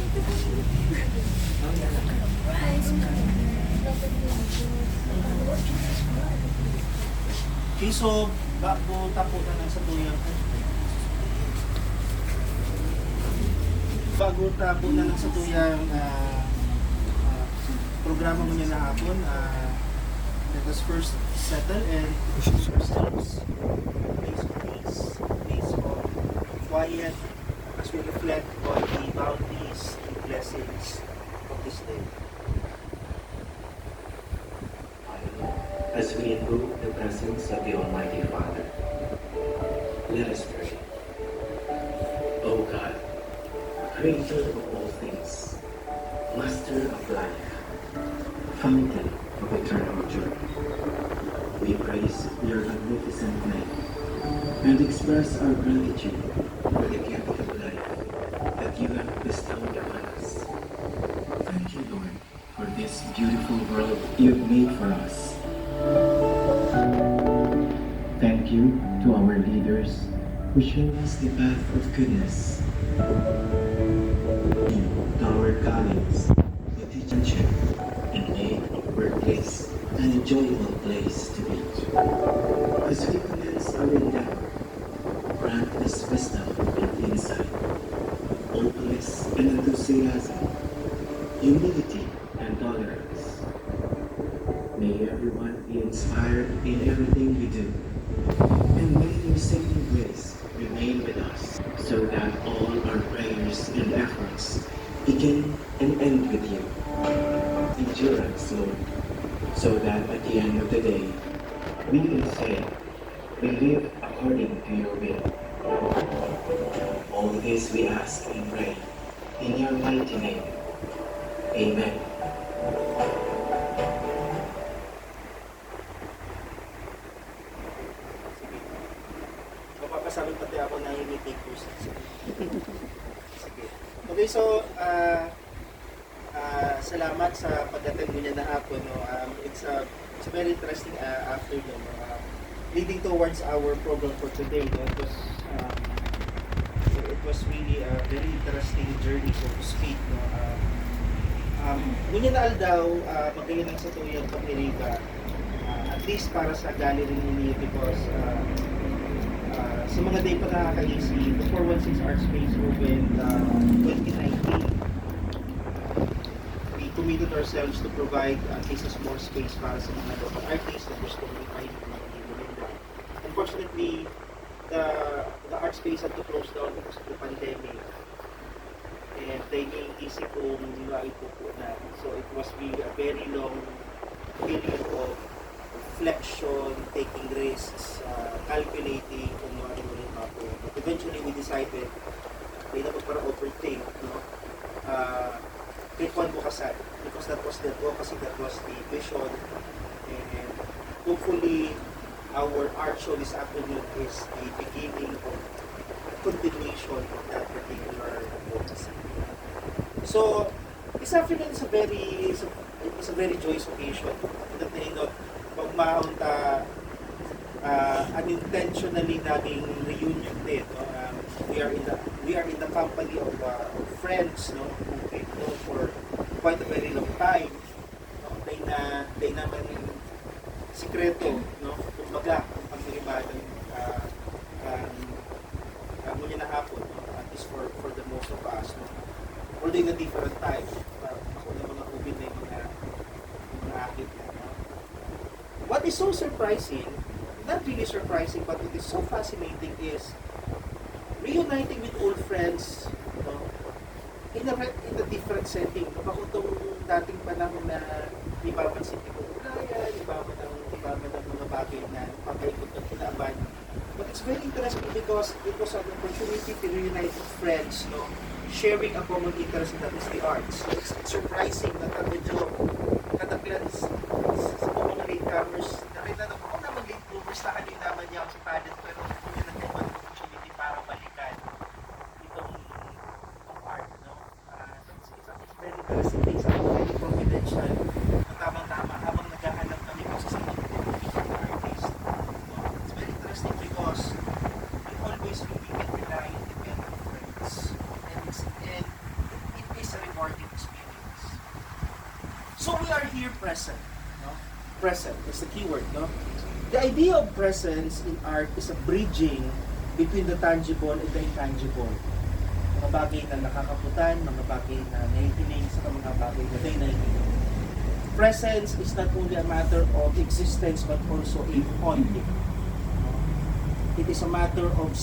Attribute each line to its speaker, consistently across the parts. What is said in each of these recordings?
Speaker 1: Okay, so bago tapo na lang sa tuyang programa mo niya na hapon, let us first settle and ourselves place of peace, place of quiet as we reflect on the bounties and blessings of this day.
Speaker 2: As we invoke the presence of the Almighty Father, let us pray. O God, Creator of all things, Master of life, Fountain of eternal joy, we praise your magnificent name and express our gratitude for the gift of life that you have bestowed upon us. Thank you, Lord, for this beautiful world you've made for us. Thank you to our leaders who show us the path of goodness. Thank you to our colleagues who teach friendship and make our workplace an enjoyable place to be. As we commence our endeavor, grant us wisdom and insight, openness and enthusiasm, humility and tolerance. May everyone be inspired in everything we do, and may your saving grace remain with us, so that all our prayers and efforts begin and end with you. Endurance, Lord, so that at the end of the day, we can say, we live according to your will. All this we ask and pray in your mighty name. Amen.
Speaker 1: Mapapasabi pati ako na yung take course. Sige. Okay, so salamat sa pag-attend mo niya na hapon. No? It's a very interesting afternoon. Leading towards our program for today. No? It was really a very interesting journey, so to speak. No? Ngunyan na aldaw, magayon ng sa tuyang pag-iriga, at least para sa gallery ninyo, because sa mga day pa nakakaisi, the 416 Art Space opened 2019. We committed ourselves to provide at least a small space para sa mga local artists na gusto ng kahit mga Linda. Unfortunately, the art space had to close down because of the pandemic. And taking easy kung maipupo na. So it was really a very long period of reflection, taking risks, calculating kung ano rin ako. But eventually we decided, may dapat para overthink, no? Click one bukasan, because that was the advocacy, that was the vision, and hopefully our art show this afternoon is the beginning of continuation of that particular advocacy. So this afternoon is a very joyous occasion. That na inot, pagmahon ta unintentionally naging reunion din. No? We are in the company of friends, no, who we've known for quite a very long time. No? They naman sikreto, no, kumbaga ang pagmiribadan muna na hapon, no? At least for the most of us, no? Although in a different time, ako na mga ubin na yung mga akit na, no? What is so surprising, not really surprising, but it is so fascinating, is reuniting with old friends, no? in a different setting. Kapag itong dating panahon na ibabansin ko, iba man ang mga bagay na pagkaikot ng kinaban. But it's very interesting because it was an opportunity to reunite with friends, no? Sharing a common interest, and that is the arts. So it's surprising na medyo kadaklan sa mga latecomers, nakita na ako naman late bloomers na kanina naman niya sa talent, pero hindi na kayo opportunity para balikan itong art, no? It's very interesting. It's very confidential. Tamang-tama habang naghahanap kami kasi sa mga artist. It's very interesting because we always really get rely independent friends. And it is a rewarding experience. So we are here present. No? Present is the keyword. No? The idea of presence in art is a bridging between the tangible and the intangible. Mga bagay na nakakaputan, mga bagay na nahihiling, sa mga bagay na di nahihiling. Presence is not only a matter of existence but also a haunting. It is a matter of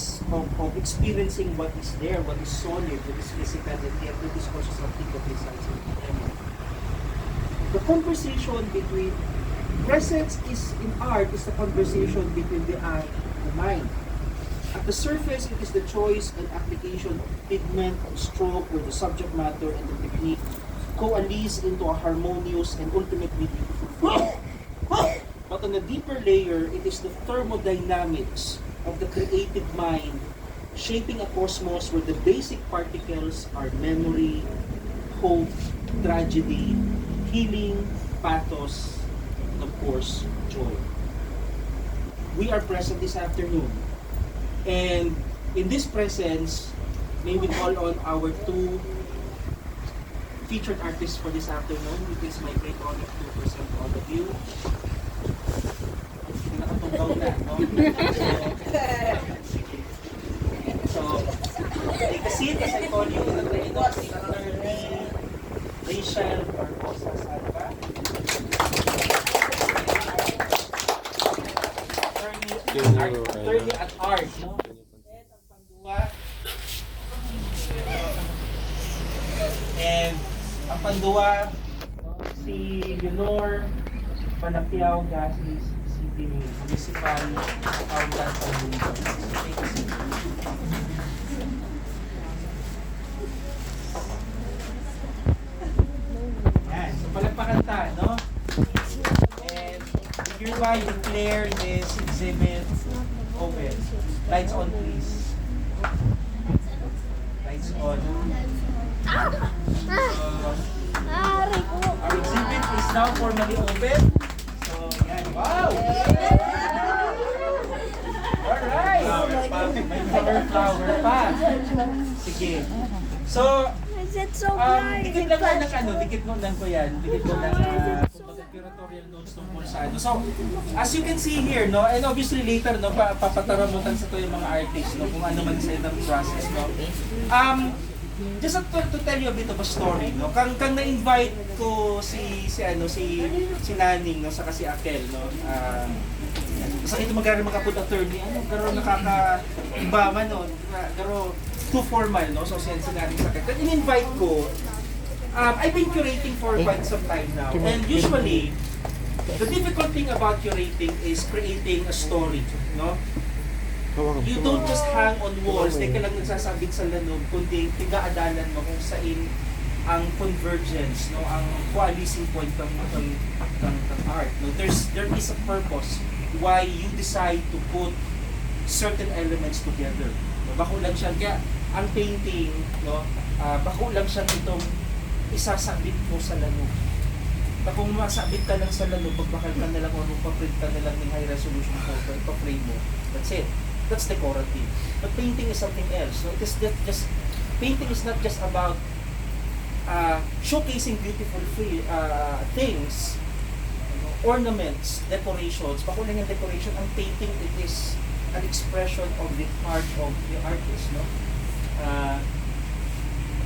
Speaker 1: experiencing what is there, what is solid, what is physical, and yet it is also something that resides in the memory. The conversation between presence is in art is the conversation between the eye and the mind. At the surface, it is the choice and application of pigment, stroke, where the subject matter and the technique coalesce into a harmonious and ultimately beautiful form. But on a deeper layer, it is the thermodynamics of the creative mind shaping a cosmos where the basic particles are memory, hope, tragedy, healing, pathos, and of course, joy. We are present this afternoon. And in this presence, may we call on our two featured artists for this afternoon. It is my great honor to present all of you. Nakatunggaw na, no? So, take a seat as I call you in the name of Attorney Rachel Barbosa Salva. Attorney at art, no? And ang panduwa, si Leonor Panapiao Gasis, City Municipal Accountant of Yan, so palagpakan ta, no? And hereby declare this exhibit open. Lights on, please. Lights on. Our exhibit is now formally open. So, yan. Wow! Alright! May flower pa. Sige. So, dikit lang ng ano, dikit mo lang ko yan. Dikit mo lang kumbaga curatorial notes tungkol sa ano. So, as you can see here, no, and obviously later, no, papataramutan sa to yung mga artists, no, kung ano man sa itong process, no. Just to tell you a bit of a story, no. Kang na-invite ko si Naning, no, saka si Akel, no. Sa ito magkaroon makaput attorney, ano, garo nakaka-iba man, no. Garo too formal, no. So si Naning sa akin. In-invite ko. I've been curating for quite some time now. And usually, the difficult thing about curating is creating a story, no? You don't just hang on walls, teka lang nagsasabit sa lanog, kundi tigaadalan mo kung saan ang convergence, no, ang coalescing point ng art. No, there is a purpose why you decide to put certain elements together. No, bako lang siya, kaya ang painting, no, bako lang siya itong isasabit mo sa lanog. Kung masabit ka lang sa lanog, pagbakal ka na lang o paprint ka na lang ng high resolution photo, ipa-frame mo, that's it. That's decorative. But painting is something else. So it is just painting is not just about showcasing beautiful things, ornaments, decorations. Pakulang yung decoration, ang painting, it is an expression of the heart of the artist, no?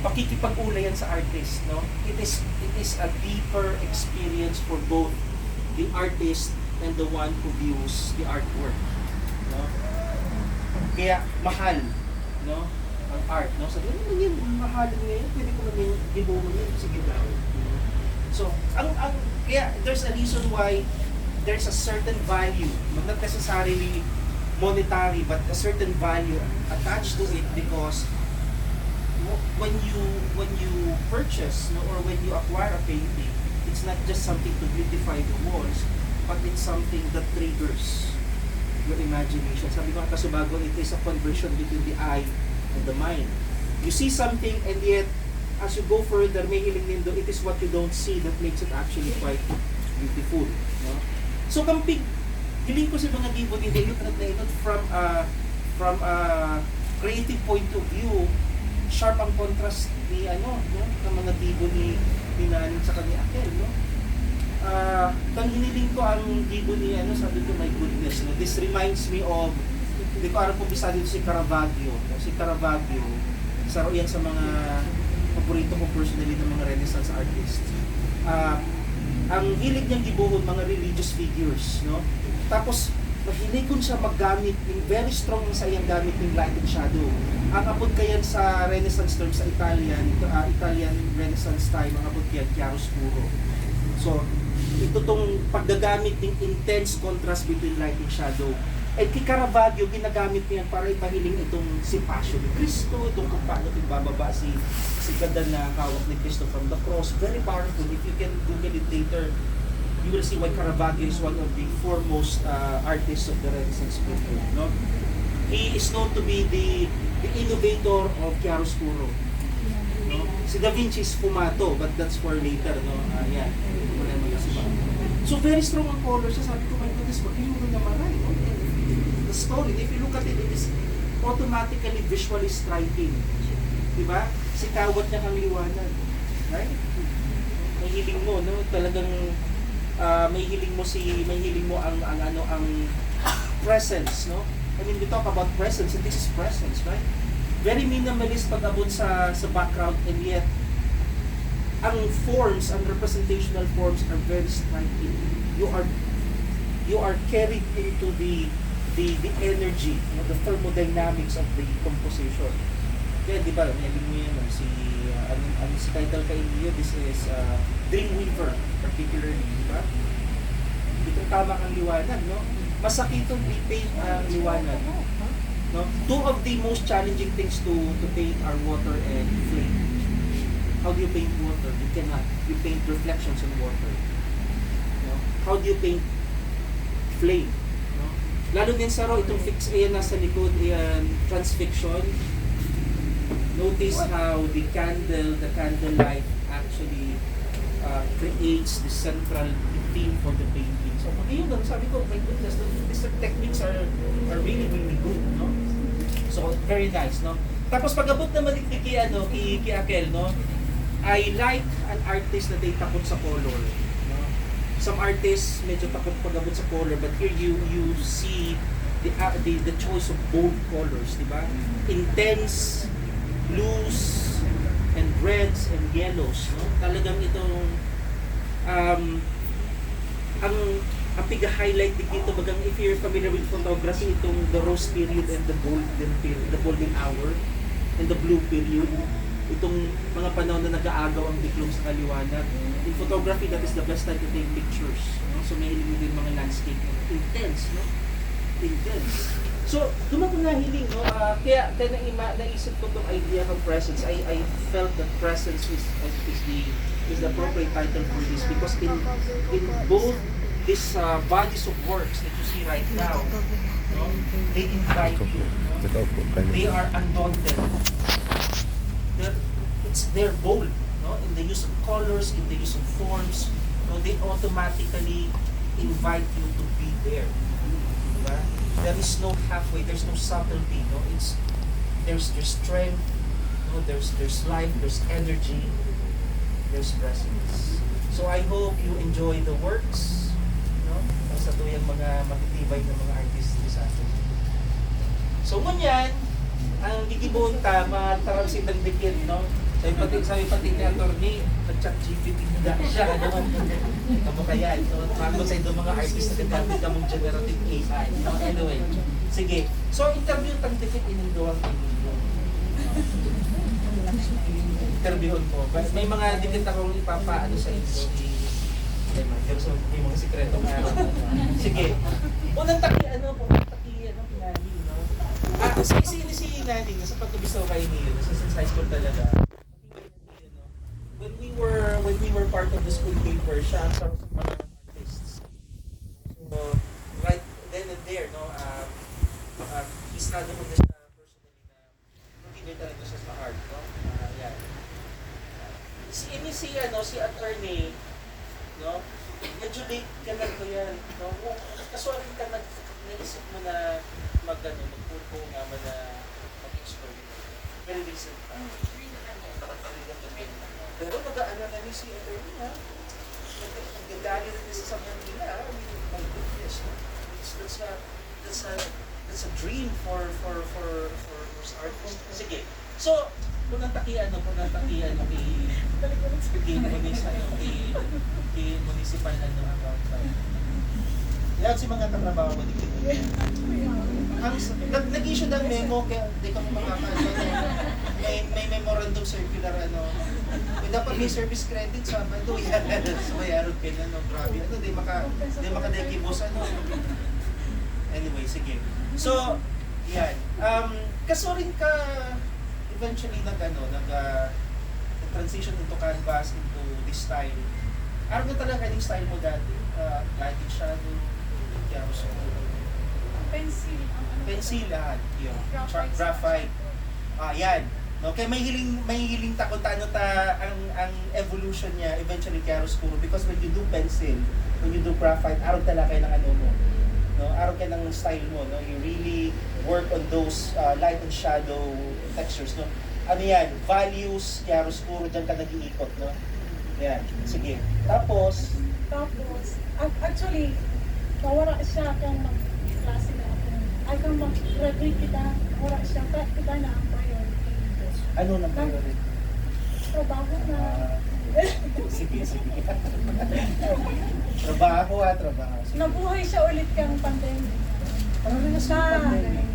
Speaker 1: Pakikipag-ulayan sa artist, no? It is a deeper experience for both the artist and the one who views the artwork, no? Kaya mahal, no, ang art, no. Sabi mo yun, mahal ngayon, pwede ko naman gibo mo yun, sige daw. So, kaya there's a reason why there's a certain value, not necessarily monetary, but a certain value attached to it, because when you purchase, no, or when you acquire a painting, it's not just something to beautify the walls, but it's something that triggers your imagination. Sabi ko kasubago, it is a conversion between the eye and the mind. You see something, and yet as you go further, may hiling nindo, it is what you don't see that makes it actually quite beautiful, no? So kampig hiling ko sa mga gibo ni Dave na ito from a creative point of view. sharp ang contrast ni ano, no, ng mga dibo ni Naning sa ni Akel, no. Kang hiniling ko ang dibo ni ano, sabi ko, my goodness, no. This reminds me of, hindi ko alam kung bisa dito si Caravaggio, no? Si Caravaggio, isa yan sa mga paborito ko personally ng mga Renaissance artists. Ang hilig niyang gibuhon mga religious figures, no. Tapos mahilig ko siya maggamit, very strong sa iyang gamit ng light and shadow. Ang abot kayan sa Renaissance term sa Italian Renaissance time, ang abot yan chiaroscuro. So ito tong paggagamit ng intense contrast between light and shadow. At kay Caravaggio, ginagamit niya para ipahiling itong si Passion ni Cristo, itong kung paano ibababa si ganda na hawak ni Cristo from the cross. Very powerful. If you can Google it later, you will see why Caravaggio is one of the foremost artists of the Renaissance period. No? He is known to be the innovator of chiaroscuro. No? Si Da Vinci is fumato, but that's for later. No? Yan. So very strong ang color siya. Sabi ko, my goodness, magkiluro naman ay. No? The story, if you look at it, it is automatically visually striking. Diba? Si kawat niya kang liwanag. Right? May hiling mo, no? Talagang may hiling mo ang presence, no? I mean, we talk about presence, and this is presence, right? Very minimalist pag abot sa background, and yet ang forms, ang representational forms are very striking. You are carried into the energy, you know, the thermodynamics of the composition. Kaya di ba, may mo yan, ang title kay Leo, this is Dreamweaver, particularly, di ba? Itong tama kang liwanag, no? Masakitong i-paint ang liwanag. No? Two of the most challenging things to paint are water and flame. How do you paint water? You cannot. You paint reflections on water. No? How do you paint flame? No? Lalo din sa itong fix, ayan nasa likod, ayan, transfixion. Notice how the candlelight actually creates the central theme for the painting. So, yun lang, sabi ko, my goodness, these techniques are really, really good, no? So, very nice, no? Tapos, pag-abot naman kay Akel, no? I like an artist na they takot sa color, no? Some artists medyo takot pag-abot sa color, but here you see the choice of bold colors, di ba? Intense blues and reds and yellows, no? Talagang itong ang piga-highlight dito bagang if you're familiar with photography, itong the rose period and the golden period, the golden hour and the blue period, itong mga panahon na nag-aagaw ang diklom sa kaliwanag. In photography, that is the best time to take pictures, no? So may hiling din mga landscape, intense, no? Intense. So, doon ako nahiling, no? Kaya naisip ko itong idea ng presence. I felt that presence is the appropriate title for this because in both these bodies of works that you see right now, no, they invite you. No? They are undaunted. They're bold, no? In the use of colors, in the use of forms, no? They automatically invite you to be there. Diba? There is no halfway, there's no subtlety, no? There's strength, no? There's life, there's energy, there's presence. So I hope you enjoy the works, no? Sa tuyang mga matitibay na mga artists sa atin. So ngunyan, ang gigibon ta, matarang ng dikit, no? Sabi pati ni attorney, nag-chat GPT na siya, ano? Kamu kaya, ito, paano sa ito mga artist na gagamit ka mong generative AI, no? Anyway, sige. So, interview tang dikit ininduang inyo. Interviewon ko. May mga dikit akong ipapaano sa inyo. May mga sikreto nga. Sige. Unang taki, Nani, no? Si Nani, nasa pagkabisaw kay Neil, nasa high school talaga. When we were part of the school paper, siya ang sarap ng mga artists. So, right then and there, no, he's not the one na siya personally na hindi talaga siya sa art, no? Yan. Si attorney, no? Medyo late ka na ito yan, no? Kasuarin ka naisip mo na magpurpo nga man na mag-explore. Very recent pa. Pero nag-aano na ni si attorney ha. Nagdadali rin sa Manila. I mean, my goodness. No? That's a dream for artists. Sige. So, kung natakian kay municipal about yan si mga katrabaho mo dito. Nag-issue ng memo kaya hindi kami makakaano. May memorandum circular dapat may service credit sa ano yan. So mayroon kayo na grabe di makadekibos Anyway, sige. So, yan. Kaso rin ka eventually nag-transition into canvas, into this style. Ano ba talaga yung style mo dati? Lighting shadow, pencil lahat. Yun. Graphite. Yan. No, kaya may hiling ta kung ano ang evolution niya eventually chiaroscuro because when you do pencil, when you do graphite, araw talaga kayo ng ano mo. No, araw kayo ng style mo, no? You really work on those light and shadow textures, no? Ano yan? Values, chiaroscuro, dyan ka nag-iikot, no? Yan, sige. Tapos,
Speaker 3: actually, wala siya kang mag-klase na ako. Ay kang mag-graduate kita, wala siya, kita na ang priority.
Speaker 1: ano na priority?
Speaker 3: Trabaho na.
Speaker 1: Sige. Trabaho.
Speaker 3: Nabuhay siya ulit kang pandemic.
Speaker 1: Ano na sa pandemic?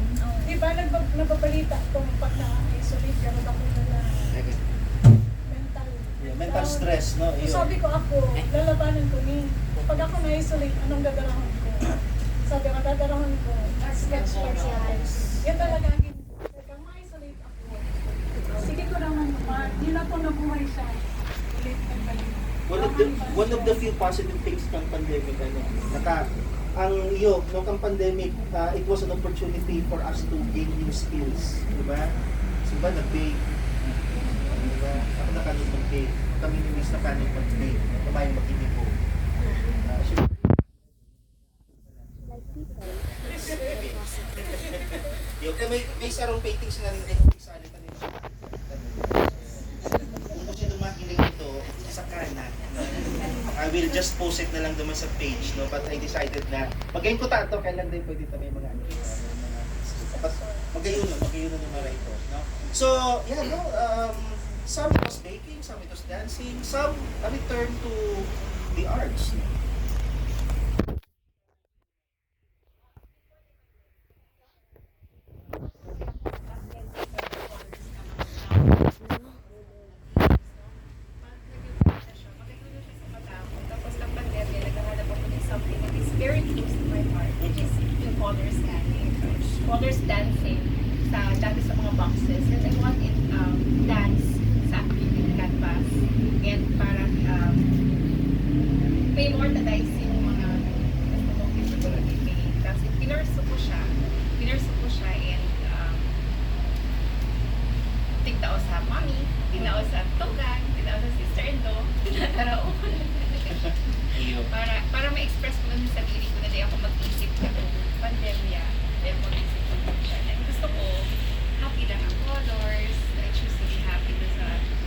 Speaker 3: Diba nagbabalita kung pag na-isolate ka, nagkakulo na
Speaker 1: Mental stress, no?
Speaker 3: So, sabi ko lalabanan ko ni. Pag ako na-isolate, anong gagarahon ko? Sabi ko, gagarahon ko. Sketch pencils. Yan talaga ang pag ma-isolate ako. Sige ko naman naman. Yun ako nabuhay siya. Ulit ang balik.
Speaker 1: One of the few positive things ng pandemic, ang kang pandemic, it was an opportunity for us to gain new skills, di ba? So ba, nag-bake, di ba? Ako nakanong mag-bake, kami ni Miss nakanong mag-bake, kumain mag-ibig ko. May sarong paintings na rin kung isali ka nila. Kung sino makinig ito, sa kanan. I will just post it na lang naman sa page, no? But I decided na magayon ko tato, kailan din pwede ito may mga magayon na numero ito, no? So, yeah, no, some it was baking, some it was dancing, some a return to the arts.
Speaker 4: Colors dancing dati sa mga boxes and I want it dance sa acrylic canvas and parang memorialize yung mga gusto mong siguro i-paint kasi pinurso ko siya and tigtao sa mommy, tigtao sa tugan, tigtao sa sister-in-law, tinataraw ko para ma-express ko lang sa sarili ko na di ako mag-isip ka pandemya. Mag-isip ko siya. And gusto ko, happy lang ang colors. I choose to be happy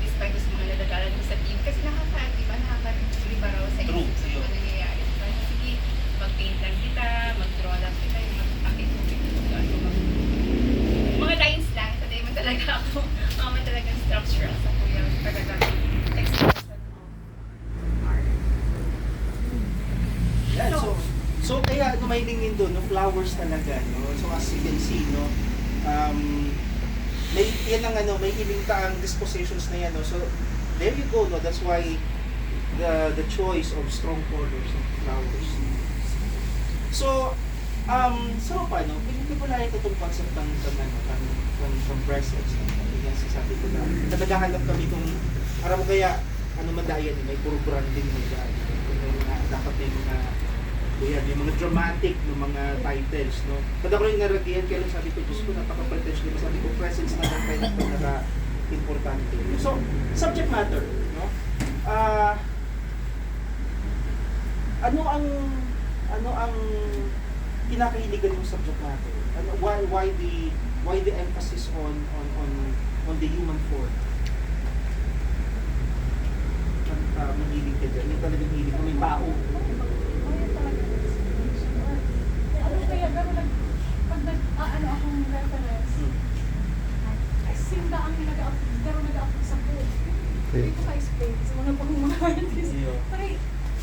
Speaker 4: despite sa mga nadadalan ko sa team. Kasi nakaka-libaraw sa isip sa mga nangyayari. Sige, mag-paint lang kita, mag-draw lang kita, yung mag-akit mo mga lines lang. Ito naman talaga ako. Mga talagang structural sa kuya. Talagang expression of art.
Speaker 1: Yeah, so kaya may lingin doon, no, flowers talaga, no. So as you can see, no, may hilingtaang dispositions na yan, no. So there you go, no. That's why the choice of strong colors of flowers. So paano? Hindi ko lang itong concept ng presence. Yan sasabi ko na. Naghahanap kami kung aram mo kaya madayan, may puro branding madayan. Dapat may mga yung mga dramatic ng mga titles, no? Kada ko rin naragihan, kaya lang sabi ko, Diyos ko, napaka-pretentious, diba? Sabi ko, presence na lang kayo pinaka-importante. So, subject matter, no? Ano ang kinakahiligan ng subject matter? Why the emphasis on on the human form. Mahilig ka dyan. Yung talagang hilig mo, may pao.
Speaker 3: Ayun talaga. Ano kaya, pero pag ano akong reference, sinda ang nag-upload sa food. Hindi ko ka-explain sa mga pang-artist. Pero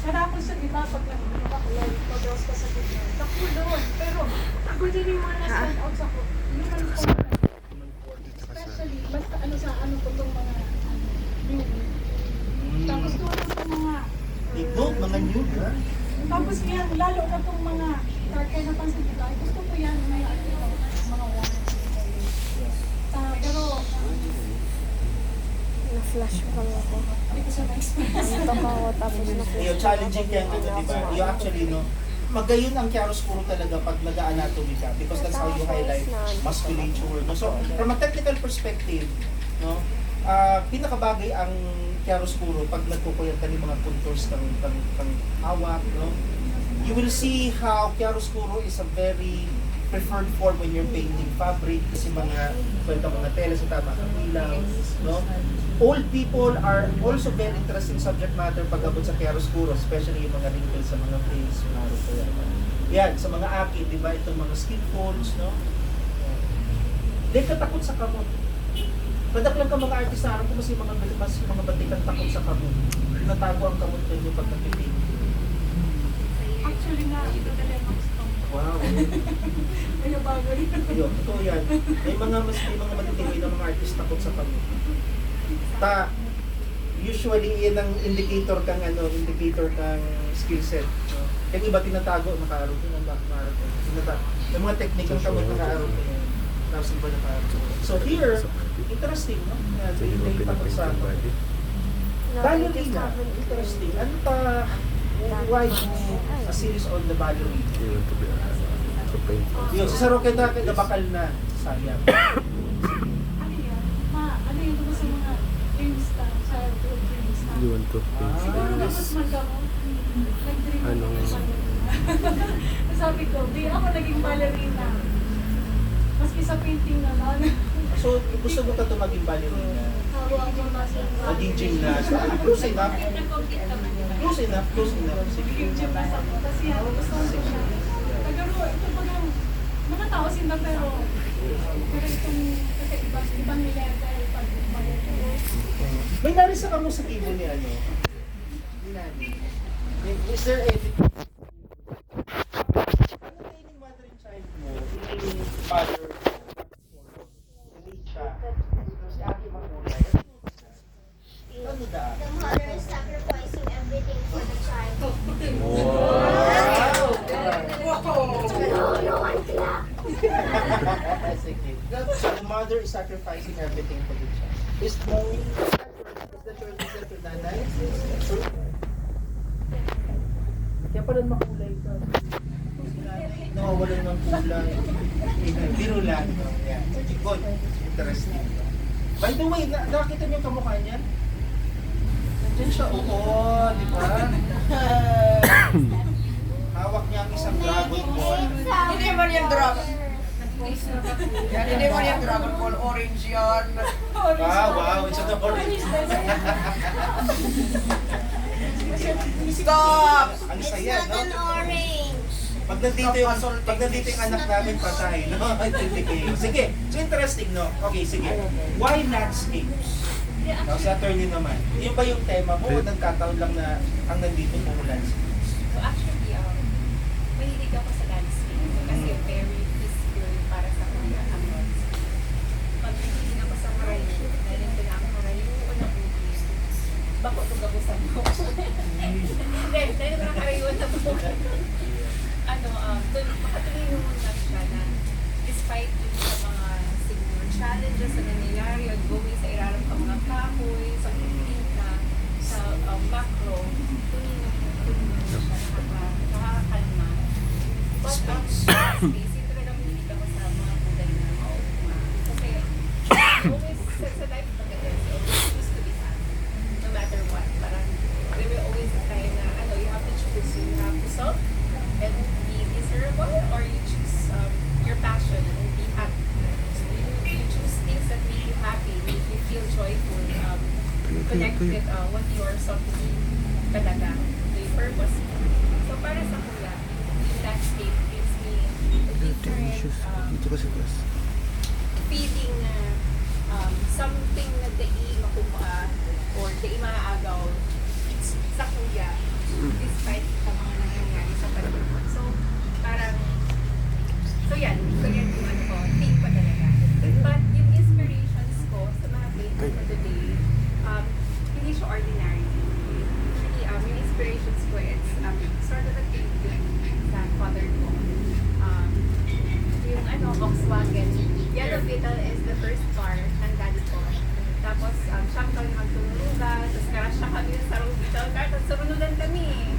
Speaker 3: katapos siya, di ba, pag ako live, pag-browse ka sa food, takbo doon. Pero ako din yung mga na-stand out sa food. Human form. Especially, basta ano sa ano ko itong mga beauty. Tapos doon itong mga
Speaker 1: Note, mga nude, ha?
Speaker 3: tapos yan, lalo na itong mga darker na pansin dito. Ay, gusto ko yan, may ano ito, mga wine. Pero,
Speaker 5: Na-flash pa lang ako.
Speaker 3: hindi ko siya na-express.
Speaker 5: Antok ako tapos na-flash
Speaker 1: Yung challenging kaya ito, di ba? You actually, no, magayon ang chiaroscuro talaga pag nag-anatomy ka because that's how you highlight musculature. No? So, from a technical perspective, no, pinakabagay ang chiaroscuro pag nagkukuyat ka ng mga contours kang hawak, no? You will see how chiaroscuro is a very preferred form when you're painting fabric kasi mga tela sa tama kang ilaw, no? Old people are also very interesting subject matter pag abot sa chiaroscuro, especially yung mga wrinkles sa mga face, yan, sa mga aki, di ba, itong mga skin folds, no? Di ka takot sa kamot. Kadaklan ka mga artist na harap ko mas yung mga batikan takot sa kamot. Natago ang kamot ninyo pag napipaint.
Speaker 3: Actually nga, ito talaga gusto.
Speaker 1: Wow.
Speaker 3: Kaya bago rin.
Speaker 1: Ayun, totoo yan. May mga matitingin na mga artist takot sa kamot. Usually yan ang indicator kang skill set. No? Yung iba tinatago, nakaarap ko ng nakaarap ko. Yung mga technique ang kamot nakaarap ko yan. Tapos iba nakaarap ko. So here, interesting, no? May takot sa kamot. Ballerina, interesting. Ano pa, why a series on the ballerina? Yun, sa Roqueta, bakal na, sayang.
Speaker 3: Ano yan? Ano yun diba sa mga dreams na, sa good dreams na? Siguro dapat magkamo. Nag-dream ako ng ballerina. Sabi ko, di ako naging ballerina. Maski sa painting na lang.
Speaker 1: So, gusto mo ka ito maging ballerina?
Speaker 3: Habo ako
Speaker 1: Maging gymnast? Close enough? Close enough? Sige.
Speaker 3: Yung gymnast ako. Kasi ako gusto ko siya. Nagaro, ito pa lang, mga tao sinda pero itong ibang level pag ballerina.
Speaker 1: May narisa ka mo sa kibo ni ano? Ni Nani. Is there anything? Ano kayo yung mother and child mo? Yung father mo? Hindi siya. Si Aki Makulay. Ano da?
Speaker 6: The mother is sacrificing everything for the child.
Speaker 1: Sige. So the mother is sacrificing everything for the child. Is that your nanay? Kaya pala makulay ka. Nawawalan ng kulay. Biro lang. No? Yeah. Good. Interesting. By the way, nakita niyo yung kamukha niya? Nandiyan siya. Oo, di ba? Hawak niya ang isang dragon ball.
Speaker 7: Hindi man yung dragon. Yan, hindi man yung dragon ball. Orange yan.
Speaker 1: Wow, it's an orange.
Speaker 7: Stop!
Speaker 1: Ang
Speaker 6: It's
Speaker 1: saya,
Speaker 6: not an
Speaker 1: no?
Speaker 6: orange.
Speaker 1: Pag nandito yung anak namin, patay, no? Sige, so interesting, no? Okay, sige. Why landscapes? Now, sa attorney naman, yun ba yung tema mo o nagkataon lang na ang nandito mo landscapes?
Speaker 4: So actually, mahilig ako sa landscape kasi very peaceful para sa kuya ang landscape. Pag nahilig ako sa Marayu, dahil ito na ako Marayu, unang ubus. Bako ito gabusan mo. Hindi, dahil ito na karayuan na po. Makatuloy naman lang siya na despite dun sa mga siguro challenges na nangyayari o going sa iraram ka mga kahoy, sa pagkikita, sa macro, tuloy siya nakakakalma. But space, ito talagang hindi ako sa mga kulay na kasi always sa life of the girls, always choose to be sad. No matter what. Parang there will always a time na you have to choose. You have to solve and be miserable or you choose your passion and be happy. So you choose things that make you happy. connect with what you are supposed to do talaga, the purpose mo. So para sa kuya, yung landscape gives me a different feeling na something na dai makuha or dai maaagaw sa kuya despite sa mga nangyayari sa panahon. So parang yan, so yan yung ano ko, thing ko talaga. But yung inspirations ko sa mga places for the day, hindi siya ordinary. Actually, yung inspirations ko, it's sort of a thing sa father ko. Yung ano, Volkswagen. Yellow Beetle is the first car ng daddy ko. Tapos, siyang kami magtulugan, tapos crash siya kami sa Yellow Beetle car, tapos surunudan kami.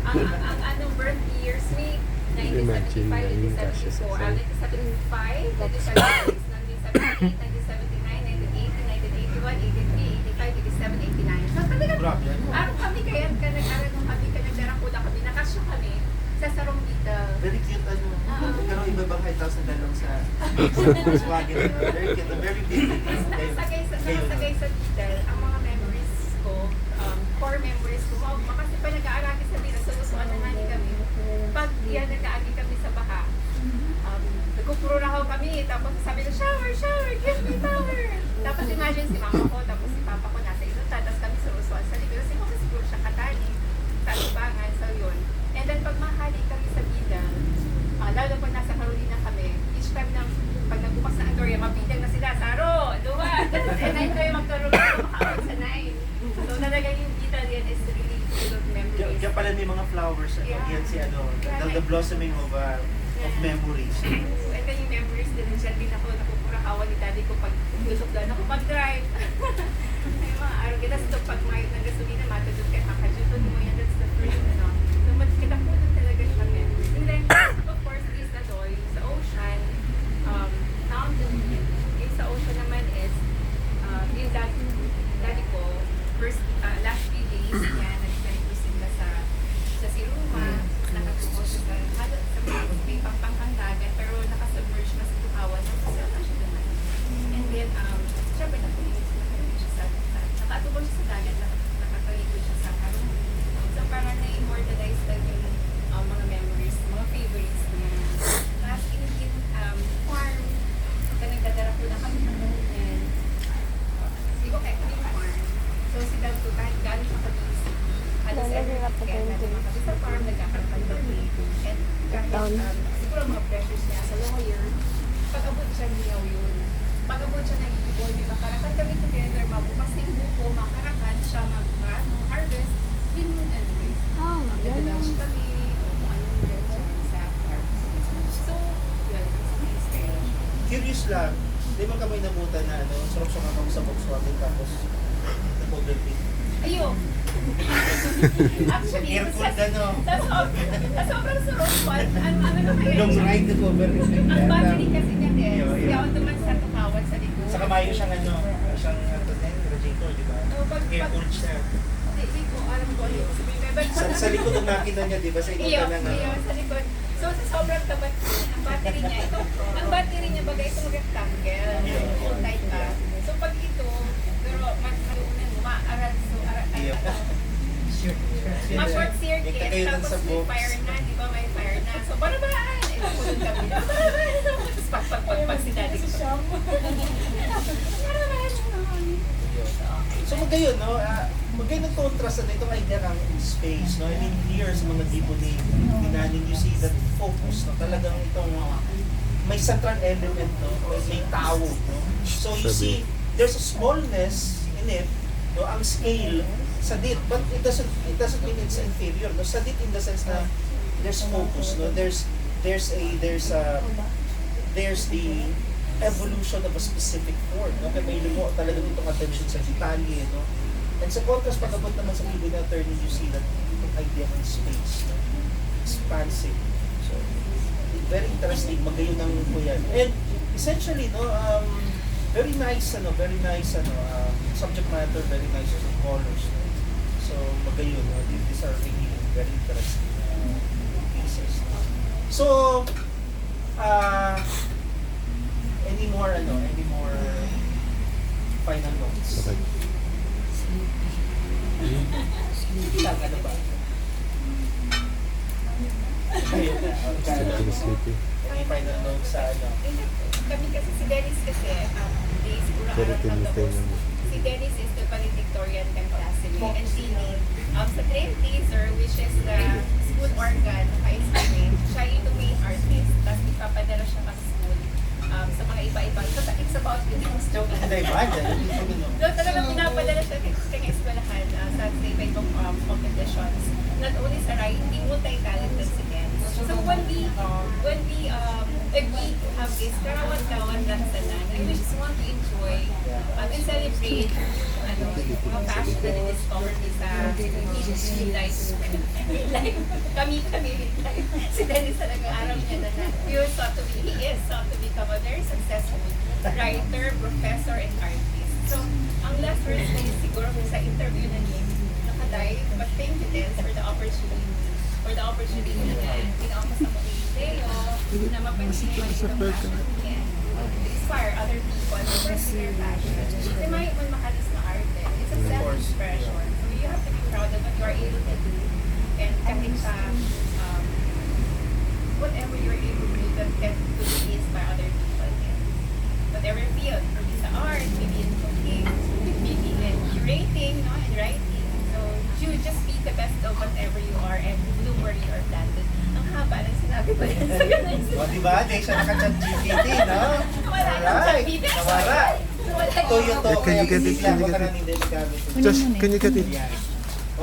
Speaker 4: Ang anong birth years me, 1975, 1974, 1975, 1976, 1978, 1979, 1980, 1981, 83, 85, 87, 89. So, talagang,
Speaker 1: Grabe yan.
Speaker 4: araw kami kaya, nag-aral nung kami, nagdarakuda kami, nakasya kami sa Sarong Beetle.
Speaker 1: Very cute ano. Pero iba bang 5,000 dalawang sa Volkswagen. Very cute. Very big.
Speaker 4: Nakasagay sa Beetle, ang mga memories ko, core memories ko, kasi pa nag-aaraki sa Beetle, so gusto na nga kami. Pag yan nag-aagi kami sa baha, nagkupuro-rahaw kami, tapos sabi ko, shower, give me power. Tapos imagine si mama ko, tapos si papa ko nasa inuta, tapos kami surusuan sa likod. Kasi kung siguro siya katali, sa libangan, so yun. And then pag mahali kami sa bidang, lalo pag nasa Carolina kami, each time na pag nagbukas na ang door, mabidang na sila, Saro, luwan. And then kayo magkaroon makaawag sa 9. So talaga yung bidang yan is really full of memories.
Speaker 1: Diyan pala may mga flowers.
Speaker 4: Yeah.
Speaker 1: Yan si ano, the blossoming of memories.
Speaker 4: And then yung memories din, dyan din ako nakupurakawan ni daddy ko pag lusok-lan ako pag-drive. Ay mga araw kita sa pag mayot ng gasolina, matulog kay Hakajuton mo yan, that's the first ano. So kita po na talaga siya memories. And then, of course, is na to, yung sa ocean, mountain, yung sa ocean naman is, yung daddy ko, last few days niya, nag-drive sila sa Siruma, nakatungo siya sa may pampangkang dagat, pero nakasubmerge na sa Tukawan, nakasal na siya naman. And then, syempre, nakatuloy siya sa dagat, nakatuloy siya sa karong. So, parang na-immortalize lang yung mga memories, mga favorites niya. Tapos, in farm, nagdadara ko na kami and di ko kahit kami farm. So, si Dad ko, kahit gano'n siya kabisi, halos every weekend, natin kami sa farm, nagkakaroon kami. And kahit, siguro mga pressures niya sa lawyer, pag-abot siya niyaw yun. Pag-abot siya ng ibigol, may makarakan kami together, mabukas na yung buko, makarakan siya, harvest, yun yun anyway. Magdadalaw siya kami, o kung anong gano'n sa farm. So, yun, it's my experience.
Speaker 1: Curious lang, di ba kami nabutan na ano, sarap-sarap ako sa Volkswagen tapos nag-overtake.
Speaker 4: Ayun. Actually,
Speaker 1: Aircon ano.
Speaker 4: sa sobrang surong ano na kaya?
Speaker 1: Long ride nag-overtake.
Speaker 4: Ang battery kasi niya din, kaya ako naman sa tukawan sa likod.
Speaker 1: Sa kamayo siyang ano, siyang radiator, di ba? Air-cooled siya.
Speaker 4: Hindi ko alam ko ano yung sabihin.
Speaker 1: Sa likod ng makina niya, di ba? Sa ikutan ng ano.
Speaker 4: Iyo, sa likod. So, sa sobrang tabat ang battery niya, ang battery niya bagay itong rectangle, yung type pa. So, pag ito, pero maluunan mo, maaral, so,
Speaker 1: Iyo.
Speaker 4: ma-short circuit,
Speaker 1: Nagtagayo dun
Speaker 4: tapos
Speaker 1: sa
Speaker 4: may
Speaker 1: box.
Speaker 4: fire na, di ba may fire na. So, barabaan! Ito po yung kami. Tapos pag si daddy ko.
Speaker 1: So magayon, no? Magayon ang contrast na itong idea ng space, no? I mean, here sa mga tipo ni Nanin, you see that focus, no? Talagang itong may central element, no? May tao, no? So you see, there's a smallness in it, no? Ang scale sa dit, but it doesn't mean it's inferior, no? Sa dit in the sense na there's focus, no? There's the evolution of a specific form, no? Kaya may lumo talaga itong attention sa detalye, no? And sa contrast, pag-abot naman sa Bible na attorney, you see that yung idea ng space, no? Expansive. So, very interesting, magayon ng po yan. And essentially, no, very nice, subject matter, very nice colors, no? So, magayon, no? These are really very interesting pieces. No? So, any more final notes? Lang, ano ba? Ayun na. Any final note sa ano?
Speaker 4: Kami kasi si Dennis kasi, hindi siguro alam ng tapos. Si Dennis is the valedictorian ng klase niya. And Tini, sa trail teaser, which is the school organ ng high school niya, siya yung main artist. Tapos ipapadala siya sa school sa mga iba-ibang. It's about videos.
Speaker 1: Joke lang tayo ba?
Speaker 4: So talagang pinapadala siya sa eskwelahan sa iba-ibang competitions. Not only sa writing, multi-talented si Ken. So when we have this Karawan-Kawan Lansanan, we just want to enjoy and celebrate mga passion na discover sa midlife. Kami, midlife. Si Dennis talaga araw niya na he is thought to become a very successful writer, professor, and artist. So, ang last words na yun siguro sa interview na niya, nakadai, but thank you Dennis for the opportunity na pinakas ako ni Leo na mapansin mo itong passion niya to inspire other people to pursue their passion. Kasi may makalis na arte. It's a self-expression. So you have to be proud of what you are able to do. And kahit sa whatever you're able to do that can be inspire other people in whatever field. Maybe sa art, maybe in cooking, maybe in curating, no, and writing. So you just be the best of whatever you are and do where you are planted. Ang haba ng sinabi ko yan sa ganun.
Speaker 1: O, diba? Di siya naka-chat GPT, no?
Speaker 4: Wala nang
Speaker 1: Alright.
Speaker 4: sabi.
Speaker 1: Nawara.
Speaker 4: Wala
Speaker 1: Ito,
Speaker 8: Can you
Speaker 1: kaya
Speaker 8: get it?
Speaker 1: hindi lang
Speaker 8: Can you
Speaker 1: ko
Speaker 8: get it?
Speaker 1: kananin delikado.
Speaker 8: Just, can you get it?
Speaker 1: Yan.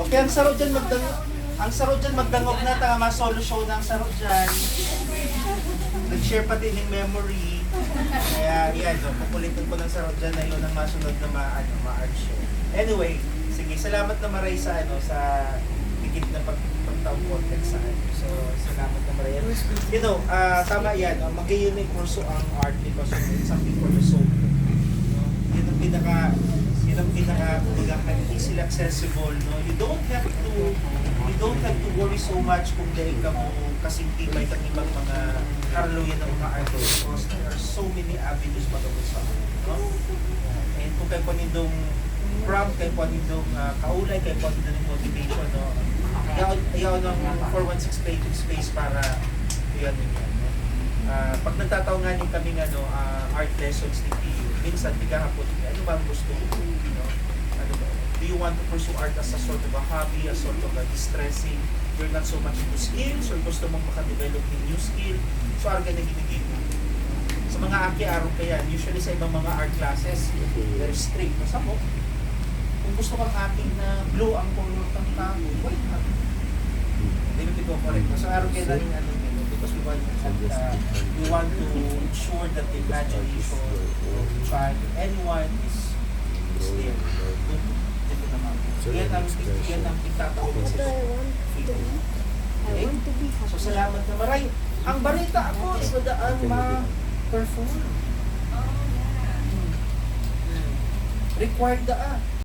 Speaker 1: Okay, ang sarod dyan magdangog na tanga mga solo show ng sarod dyan. Nag-share pa din yung memory. Kaya yan, so, pupulitin ko ng sarod dyan na yun ang masunod na ma-art show. Anyway, sige, salamat na maray sa sa dikit na pagtaong context sa So, salamat na maray. You know, tama yan, mag-iyon na yung kurso ang art because it's something for the soul. No? Yun ang pinaka kumbaga, easily accessible, no? You don't have to worry so much kung dahil ka mo kasing tibay ng ibang mga karuluyan ng mga artists because there are so many avenues mag-usap, no? And kung kayo po nindong prompt, kayo po nindong kaulay, kayo po nindong motivation, no? Ayaw ng 416 page space para yan no? Pag nagtataunganin kami art lessons ni Pio, minsan bigahapon, ano ba ang gusto mo? Do you want to pursue art as a sort of a hobby, a sort of a distressing? You're not so much into skills or gusto mong makadevelop ng new skill? So, art ka na ginigil mo. Sa mga aki-araw kaya, usually sa ibang mga art classes, very strict. Masa mo, kung gusto kang ating na blue ang color ng tao, why not? Hindi ko correct. So, araw kaya na rin because we want to ensure that the imagination of the child, anyone is there. Dito naman. Yan ang itatawag sa
Speaker 5: I want to be happy.
Speaker 1: So, salamat na maray. Ang balita ako is nadaan ma-perform.
Speaker 4: Oh, yeah.
Speaker 1: Required